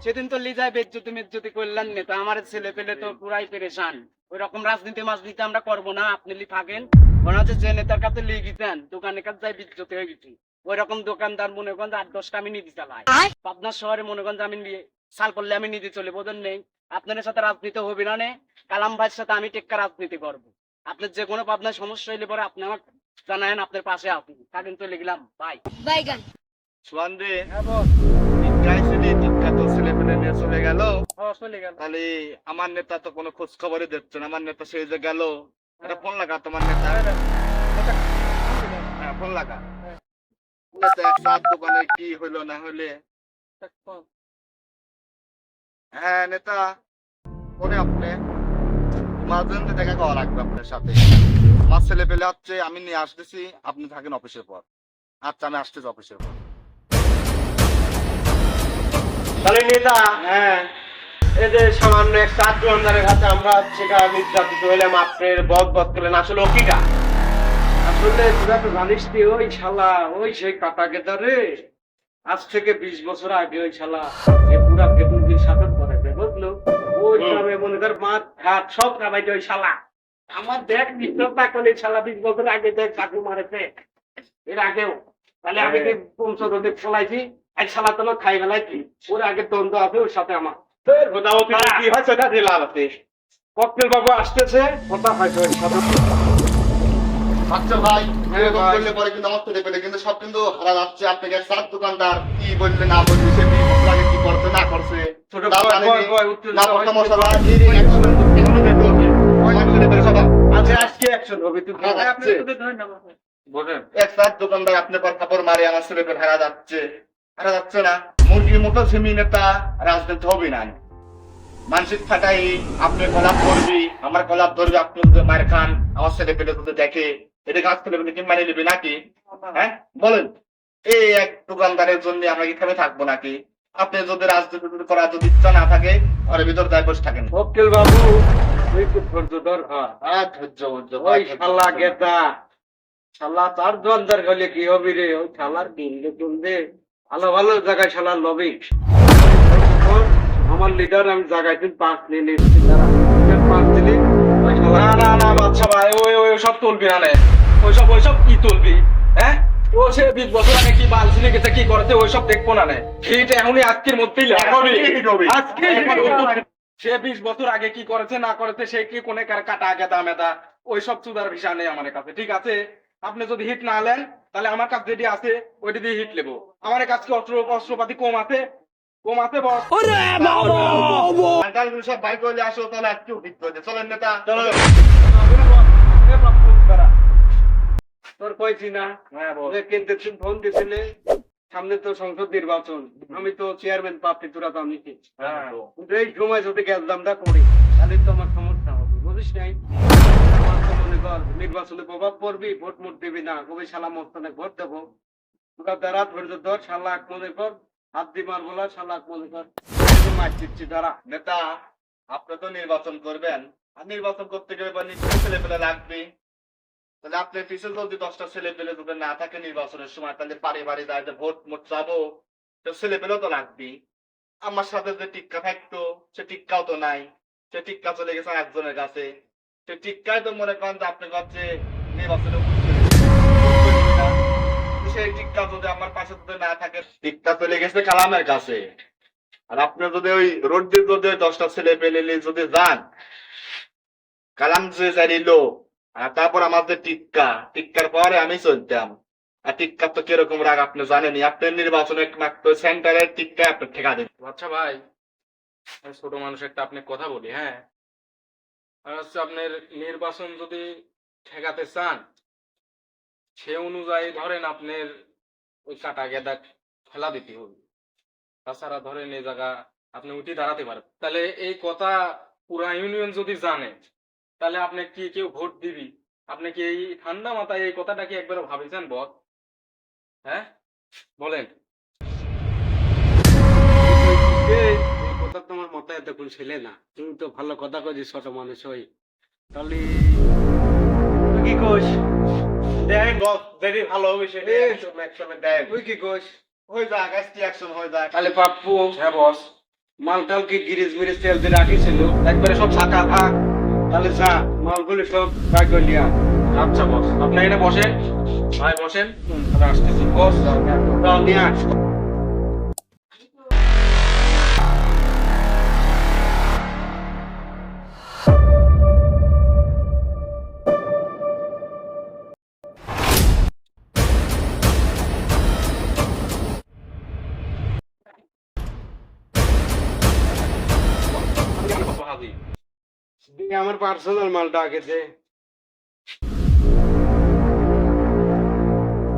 সেদিন তো লিজায় বেজ্জতি মেজ্জতি করলেন না, তো আমার ছেলে পেলে তো পুরাই পেরেশান। ওই রকম রাজনীতি মাজনীতি আমরা করবো না, আপনি থাকেন। মনে হচ্ছে যে নেতার কাছে লিয়ে গেছেন দোকানের কাছে যাই বিজ্জতি হয়ে গেছি। ওই রকম দোকানদার মনে করেন 8-10টা আমি নিজে চালাই। পাবনার শহরে মনে করেন আমি নিয়ে সাল করলে আমি নিজে চলে বোঝেন নেই। আপনাদের সাথে রাজনীতি হবে না নে, কালাম ভাইয়ের সাথে আমি টেক্কা রাজনীতি করবো। আপনার যে কোনো পাবনার সমস্যা হইলে পরে আপনি আমার জানায়েন, আপনার পাশে আসুন। থাকেন, চলে গেলাম ভাই। সোয়ান রে, হ্যাঁ বস। টিক্কা তো ছেলে পেলে নিয়ে চলে গেল। চলে গেল। তাহলে আমার নেতা তো কোনো খোঁজ খবরই দিচ্ছে না। আমার নেতা সেই যে গেল, এটা ফোন লাগা তোমার নেতা। হ্যাঁ, ফোন লাগা। নেতা এক সাত দোকানে কি হইলো না হইলে। হ্যাঁ নেতা, পরে আপনি মাঝে দেখা করা লাগবে আপনার সাথে। আমার ছেলে পেলে হচ্ছে, আমি নিয়ে আসতেছি, আপনি থাকেন অফিসের পর। আচ্ছা, আমি আসতেছি অফিসের পর। তাহলে নেতা, হ্যাঁ, এই যে সামান্য এক চার দোকানদারের কাছে আমরা সেখানে নির্যাতিত হইলাম, আপনার বদ করলেন, আসলে ও কিটা? আসলে তোরা তো জানিস নি, ওই শালা ওই সেই কাটা গেদারে আজ থেকে 20 বছর আগে ওই শালা যে পুরা বেদুনদের সাথে করে বুঝলো। ওই গ্রামে মনে কর মাঠ ঘাট সব কামাইতে ওই শালা। আমার দেখ মিত্রতা করলে শালা 20 বছর আগে দেখ চাকু মারেছে, এর আগেও। তাহলে আমি কি পঞ্চদশে ফলাইছি, এক শালা তো খাই ফেলাইছি। ওর আগে দ্বন্দ্ব আছে ওর সাথে আমার। কি হয়েছে এটা দিলাম আপনি? ককটেল বাবু আসতেছে, কথা হয়তো ওর সাথে। আচ্ছা ভাই, এরকম ভাই। করলে পরে কিন্তু আমার ছেলে পেলে কিন্তু সব কিন্তু হারা যাচ্ছে। আপনাকে এক সাত দোকানদার কি বললে না বললে, সে লাগে কি করছে না করছে, ছোট তা বয়, জানেনি। বয়, বয়, উত্তেজিত না হয়। করতে মশলা, এই যে action এখনো বের করবে। আমার ছেলে পেলে সবাই আচ্ছা, আজকে অ্যাকশন হবে তুই। হ্যাঁ, আপনি যাচ্ছে। তোদের ধন্যবাদ বলেন। এক সাত দোকানদার আপনি পর কাপড় মারে, আমার ছেলে পেলে হারা যাচ্ছে। হারা যাচ্ছে না, মুরগির মতো সেমি নেতা রাজনীতি হবে না। মানসিক ফাটাই আপনি কলাপ করবি, আমার কলাপ ধরবি, আপনি যদি মার খান, আমার ছেলে পেলে যদি দেখে, এটা গাছ ছেলে পেলে কি মানে নেবে নাকি? হ্যাঁ বলেন, এই এক দোকানদারের জন্য আমরা কি থেমে থাকবো নাকি? আপনি যদি রাজনীতি করার যদি ইচ্ছা না থাকে, ওর ভিতর দায় বসে থাকেন। ককটেল বাবু, তুই একটু ধৈর্য ধর। ধৈর্য ধৈর্য, ওই শালা গেতা, শালা তার দোকানদার গেলে কি হবে রে? ওই শালার কিনলে কিনবে ভালো ভালো জায়গায় শালার লবি। আমার লিডার আমি জায়গায় 5 নিয়ে নিচ্ছি, তারা 5 দিলি ওই শালা। না না না বাচ্চা ভাই, ওই ওই সব তুলবি না রে। ওইসব কি তুলবি? হ্যাঁ, ও সে 20 বছর আগে কি বাল ছিনে গেছে, কি করেছে, ওইসব দেখবো না রে। সেটা এখনই আজকের মধ্যেই আজকে সে 20 বছর আগে কি করেছে না করেছে, সে কি কোনে কাটা গেদা মেদা, ওইসব চুদার বিষয় নেই আমার কাছে। ঠিক আছে, আপনি যদি হিট না নেন, তাহলে আমার কাছে যেটি আছে ওইটি দিয়ে হিট নেবো। আমার কাছে অস্ত্রপাতি কম আছে বস। সব বাইক হলে আসো, তাহলে আজকে ঠিক করে চলেন নেতা। তোর কইছি না? হ্যাঁ বল। যে কিন্তু তুমি ফোন দিছিলে, সামনে তো সংসদ নির্বাচন, আমি তো চেয়ারম্যান প্রার্থী, তোরা তো আমি হ্যাঁ এই সময় যদি গ্যাস দামটা করি, তাহলে তো আমার সমস্যা হবে, বুঝিস নাই? আমার তো মনে কর নির্বাচনে প্রভাব পড়বি, ভোট মোট দিবি না, কবি শালা মস্তানে ভোট দেবো। তোরা দ্বারা ধৈর্য ধর, শালা এক মনে কর, হাত দি মারবো না, শালা এক মনে কর মার দিচ্ছি দ্বারা। নেতা, আপনি তো নির্বাচন করবেন, আর নির্বাচন করতে গেলে বা নিশ্চয়ই ছেলে পেলে লাগবে। তাহলে আপনার পিছনে যদি 10টা ছেলে পেলে যদি না থাকে নির্বাচনের সময়, তাহলে বাড়ি বাড়ি যায় যে ভোট মোট যাবো, তো ছেলে পেলেও তো লাগবে। আমার সাথে যে টিক্কা থাকতো, সে টিক্কাও তো নাই। সে টিক্কা চলে গেছে একজনের কাছে। সে টিক্কায় তো মনে করেন যে আপনি কাছে নির্বাচনে সেই টিক্কা যদি আমার পাশে যদি না থাকে, টিক্কা চলে গেছে কালামের কাছে। আর আপনি যদি ওই রোড দিয়ে যদি 10টা ছেলে পেলে যদি যান, কালাম যে চাইলো, আর তারপর আমাদের টিক্কার পরে আমি চলতাম। আর টিক্কার তো কিরকম রাগ আপনি জানেনি। আপনার নির্বাচনে মাত্র সেন্টারের টিক্কা আপনি ঠেকা দেন। আচ্ছা ভাই, আমি ছোট মানুষ একটা আপনি কথা বলি। হ্যাঁ, আর হচ্ছে আপনার নির্বাচন যদি ঠেকাতে চান, সে অনুযায়ী ধরেন আপনার ওই কাটা গেদা ফেলা দিতে হবে। তাছাড়া ধরেন এই জায়গা আপনি উঠে দাঁড়াতে পারেন। তাহলে এই কথা পুরা ইউনিয়ন যদি জানে, তাহলে আপনি কি কেউ ভোট দিবি? আপনি কি এই ঠান্ডা মাথায় এই কথাটা কি একবার ভাবেছেন বস? হ্যাঁ বলেন। এই কথা তোমার মাথায় এতক্ষণ ছিলে না, তুমি তো ভালো কথা কইছি, ছোট মানুষ হই। তাহলে তুই কি কইস? দেখ বস, যেটি ভালো হবে সেটা একসময় দেখ। তুই কি কইস? হয়ে যাক, আজকে অ্যাকশন হয়ে যাক। তাহলে পাপ্পু। হ্যাঁ বস। মালটাল কি গিরিজ মিরিজ তেল দিয়ে রাখিছিল একবারে সব ফাঁকা থাক, তাহলে যা মালগুলি সব বাইক করে নিয়ে আয়। আচ্ছা বস, আপনি এখানে বসেন, ভাই বসেন, আমি আসতেছি। বস যাও নিয়ে আয়। আমার পার্সোনাল মালটা আগে দে।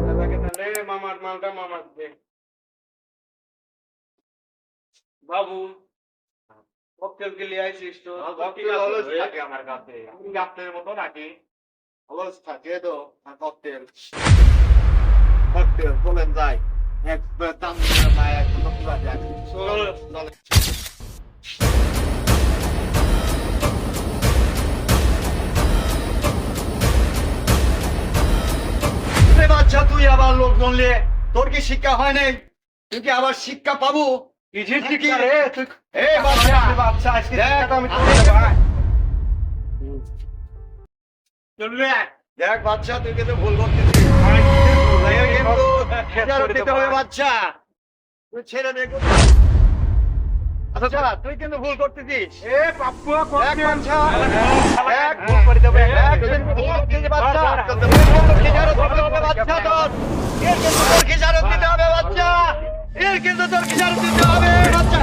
দাদাকে তাহলে মামার মালটা মামার দে। বাবু ককটেল কে লিয়ে আইছিস তো? ককটেল অলস থাকে আমার কাছে, আমি কি আপনার মতো নাকি? অলস থাকে তো ককটেল। ককটেল বলেন যাই, একবার দাম দিয়ে মায়া কোনো পুরা যায়। চল চল। বাচ্চা তুই আবার লোকজন নিয়ে, তোর কি শিক্ষা হয় নাই? তুই কি আবার শিক্ষা পাবো? কিসের শিক্ষা রে? তুই এ বাচ্চা বাচ্চা আজকে দেখ, আমি আমি তোর ভাই। চলবে দেখ বাচ্চা, তুই কিন্তু ভুল করতেছিস। তুই কিন্তু খেসারত দিতে হবে বাচ্চা, তুই ছেড়ে দে। আচ্ছা তুই কিন্তু ভুল করতেছিস। এ পাপ্পু দেখ বাচ্চা, দেখ ভুল করে দেবে। দেখ তুই কিন্তু ভুল করতেছিস বাচ্চা, তোর কিন্তু খেসারত দিতে হবে বাচ্চা তোর। এর কিন্তু তোর খেসারত দিতে হবে বাচ্চা, এর কিন্তু তোর খেসারত দিতে হবে বাচ্চা।